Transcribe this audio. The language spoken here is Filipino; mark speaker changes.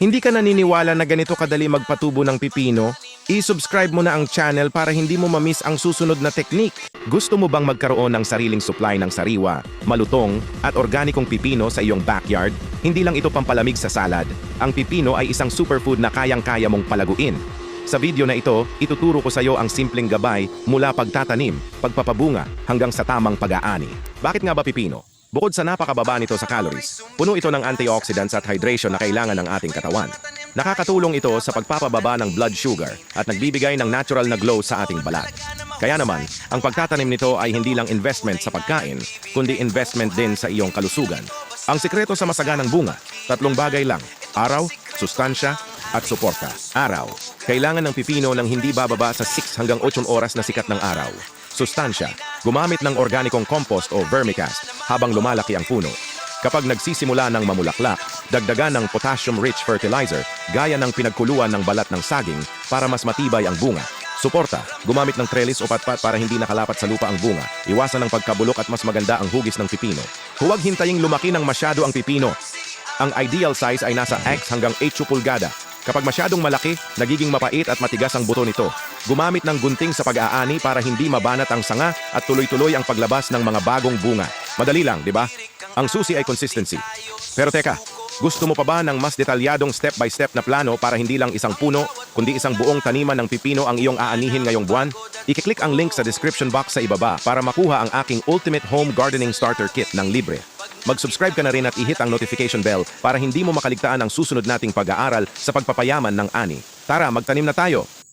Speaker 1: Hindi ka naniniwala na ganito kadali magpatubo ng pipino? I-subscribe mo na ang channel para hindi mo mamiss ang susunod na teknik. Gusto mo bang magkaroon ng sariling supply ng sariwa, malutong, at organikong pipino sa iyong backyard? Hindi lang ito pampalamig sa salad. Ang pipino ay isang superfood na kayang-kaya mong palaguin. Sa video na ito, ituturo ko sa iyo ang simpleng gabay mula pagtatanim, pagpapabunga, hanggang sa tamang pag-aani. Bakit nga ba pipino? Bukod sa napakababa nito sa calories, puno ito ng antioxidants at hydration na kailangan ng ating katawan. Nakakatulong ito sa pagpapababa ng blood sugar at nagbibigay ng natural na glow sa ating balat. Kaya naman, ang pagtatanim nito ay hindi lang investment sa pagkain, kundi investment din sa iyong kalusugan. Ang sikreto sa masaganang bunga, tatlong bagay lang: araw, sustansya, at suporta. Araw. Kailangan ng pipino ng hindi bababa sa 6 hanggang 8 oras na sikat ng araw. Sustansya. Gumamit ng organikong compost o vermicast habang lumalaki ang puno. Kapag nagsisimula ng mamulaklak, dagdagan ng potassium-rich fertilizer gaya ng pinagkuluan ng balat ng saging para mas matibay ang bunga. Suporta. Gumamit ng trellis o patpat para hindi nakalapat sa lupa ang bunga. Iwasan ng pagkabulok at mas maganda ang hugis ng pipino. Huwag hintaying lumaki ng masyado ang pipino. Ang ideal size ay nasa X hanggang 8 pulgada. Kapag masyadong malaki, nagiging mapait at matigas ang buto nito. Gumamit ng gunting sa pag-aani para hindi mabanat ang sanga at tuloy-tuloy ang paglabas ng mga bagong bunga. Madali lang, di ba? Ang susi ay consistency. Pero teka, gusto mo pa ba ng mas detalyadong step-by-step na plano para hindi lang isang puno, kundi isang buong taniman ng pipino ang iyong aanihin ngayong buwan? I-click ang link sa description box sa ibaba para makuha ang aking Ultimate Home Gardening Starter Kit ng libre. Mag-subscribe ka na rin at i-hit ang notification bell para hindi mo makaligtaan ang susunod nating pag-aaral sa pagpapayaman ng ani. Tara, magtanim na tayo!